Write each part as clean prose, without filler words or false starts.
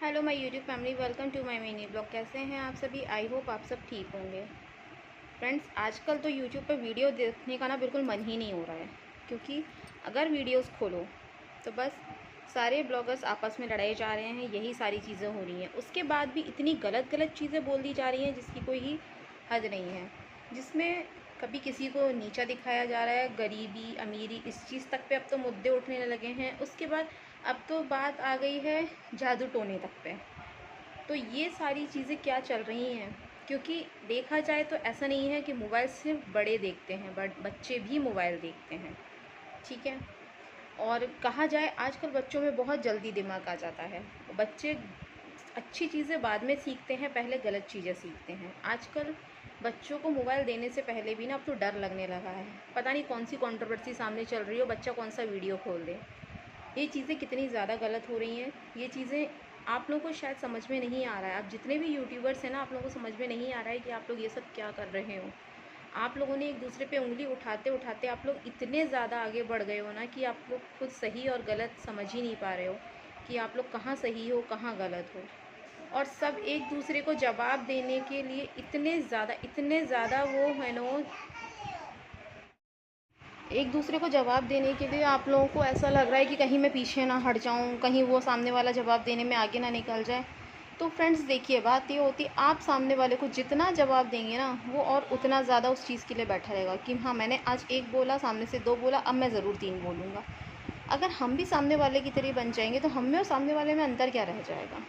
Hello my YouTube family, welcome to my mini blog. कैसे हैं आप सभी? आई होप आप सब ठीक होंगे। फ्रेंड्स, आजकल तो यूट्यूब पे वीडियो देखने का ना बिल्कुल मन ही नहीं हो रहा है, क्योंकि अगर वीडियोस खोलो तो बस सारे ब्लॉगर्स आपस में लड़ाए जा रहे हैं, यही सारी चीज़ें हो रही हैं। उसके बाद भी इतनी गलत गलत चीज़ें बोल दी जा रही हैं जिसकी कोई ही हद नहीं है, जिसमें कभी किसी को नीचा दिखाया जा रहा है, गरीबी अमीरी इस चीज़ तक पे अब तो मुद्दे उठने लगे हैं। उसके बाद अब तो बात आ गई है जादू टोने तक पे। तो ये सारी चीज़ें क्या चल रही हैं? क्योंकि देखा जाए तो ऐसा नहीं है कि मोबाइल सिर्फ बड़े देखते हैं, बट बच्चे भी मोबाइल देखते हैं, ठीक है। और कहा जाए आजकल बच्चों में बहुत जल्दी दिमाग आ जाता है। बच्चे अच्छी चीज़ें बाद में सीखते हैं, पहले गलत चीज़ें सीखते हैं। आजकल बच्चों को मोबाइल देने से पहले भी ना अब तो डर लगने लगा है, पता नहीं कौन सी कंट्रोवर्सी सामने चल रही हो, बच्चा कौन सा वीडियो खोल दे। ये चीज़ें कितनी ज़्यादा गलत हो रही हैं। ये चीज़ें आप लोगों को शायद समझ में नहीं आ रहा है। आप जितने भी यूट्यूबर्स हैं ना, आप लोगों को समझ में नहीं आ रहा है कि आप लोग ये सब क्या कर रहे हो। आप लोगों ने एक दूसरे पे उंगली उठाते उठाते आप लोग इतने ज़्यादा आगे बढ़ गए हो ना कि आप लोग खुद सही और गलत समझ ही नहीं पा रहे हो कि आप लोग कहाँ सही हो कहाँ गलत हो। और सब एक दूसरे को जवाब देने के लिए इतने ज़्यादा वो है ना, एक दूसरे को जवाब देने के लिए आप लोगों को ऐसा लग रहा है कि कहीं मैं पीछे ना हट जाऊं, कहीं वो सामने वाला जवाब देने में आगे ना निकल जाए। तो फ्रेंड्स देखिए, बात ये होती है आप सामने वाले को जितना जवाब देंगे ना, वो और उतना ज़्यादा उस चीज़ के लिए बैठा रहेगा कि हाँ मैंने आज एक बोला, सामने से दो बोला, अब मैं ज़रूर तीन बोलूँगा। अगर हम भी सामने वाले की तरह बन जाएंगे तो हम में और सामने वाले में अंतर क्या रह जाएगा।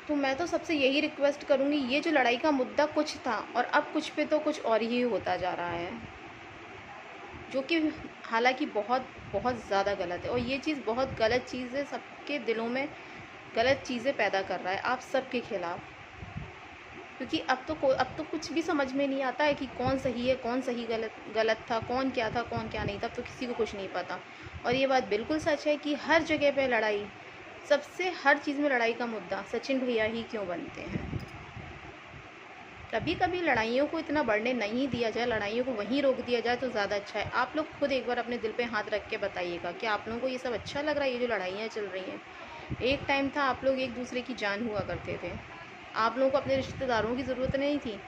तो मैं तो सबसे यही रिक्वेस्ट करूँगी, ये जो लड़ाई का मुद्दा कुछ था और अब कुछ पे तो कुछ और ही होता जा रहा है, जो कि हालांकि बहुत बहुत ज़्यादा गलत है। और ये चीज़ बहुत गलत चीज़ है, सबके दिलों में गलत चीज़ें पैदा कर रहा है आप सबके खिलाफ। क्योंकि अब तो कुछ भी समझ में नहीं आता है कि कौन सही है कौन सही गलत गलत था, कौन क्या था कौन क्या नहीं था, अब तो किसी को कुछ नहीं पता। और ये बात बिल्कुल सच है कि हर जगह पे लड़ाई, सबसे हर चीज़ में लड़ाई का मुद्दा सचिन भैया ही क्यों बनते हैं। कभी कभी लड़ाइयों को इतना बढ़ने नहीं दिया जाए, लड़ाइयों को वहीं रोक दिया जाए तो ज़्यादा अच्छा है। आप लोग खुद एक बार अपने दिल पे हाथ रख के बताइएगा कि आप लोगों को ये सब अच्छा लग रहा है, ये जो लड़ाइयाँ चल रही हैं। एक टाइम था आप लोग एक दूसरे की जान हुआ करते थे, आप लोगों को अपने रिश्तेदारों की ज़रूरत नहीं थी,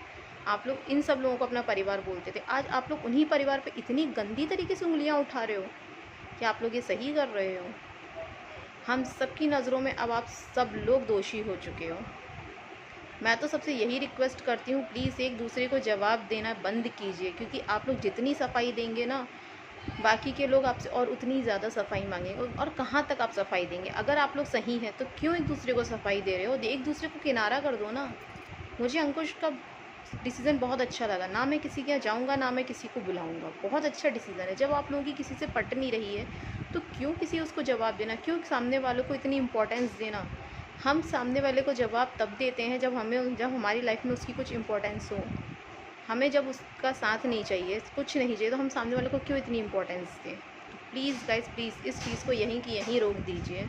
आप लोग इन सब लोगों को अपना परिवार बोलते थे। आज आप लोग उन्हीं परिवार पर इतनी गंदी तरीके से उंगलियाँ उठा रहे हो कि आप लोग ये सही कर रहे हो। हम सबकी नज़रों में अब आप सब लोग दोषी हो चुके हो। मैं तो सबसे यही रिक्वेस्ट करती हूँ, प्लीज़ एक दूसरे को जवाब देना बंद कीजिए, क्योंकि आप लोग जितनी सफाई देंगे ना, बाकी के लोग आपसे और उतनी ज़्यादा सफाई मांगेंगे। और कहाँ तक आप सफाई देंगे? अगर आप लोग सही हैं तो क्यों एक दूसरे को सफाई दे रहे हो? एक दूसरे को किनारा कर दो ना। मुझे अंकुश का डिसीज़न बहुत अच्छा लगा, ना मैं किसी के यहाँ जाऊँगा ना मैं किसी को बुलाऊँगा। बहुत अच्छा डिसीज़न है। जब आप लोगों की किसी से पट नहीं रही है तो क्यों किसी उसको जवाब देना, क्यों सामने वालों को इतनी इम्पोर्टेंस देना। हम सामने वाले को जवाब तब देते हैं जब हमारी लाइफ में उसकी कुछ इम्पोर्टेंस हो। हमें जब उसका साथ नहीं चाहिए, कुछ नहीं चाहिए, तो हम सामने वाले को क्यों इतनी इम्पोर्टेंस दें। प्लीज़ गाइस, प्लीज़ इस चीज़ को यहीं की यहीं रोक दीजिए।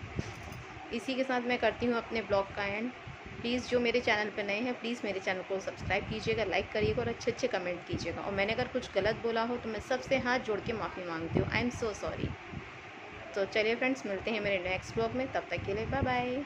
इसी के साथ मैं करती हूँ अपने ब्लॉग का एंड। प्लीज़ जो मेरे चैनल पर नए हैं, प्लीज़ मेरे चैनल को सब्सक्राइब कीजिएगा, लाइक करिएगा और अच्छे अच्छे कमेंट कीजिएगा। और मैंने अगर कुछ गलत बोला हो तो मैं सबसे हाथ जोड़ के माफ़ी मांगती हूँ। I am so sorry. तो चलिए फ्रेंड्स, मिलते हैं मेरे नेक्स्ट ब्लॉग में, तब तक के लिए बाय बाय।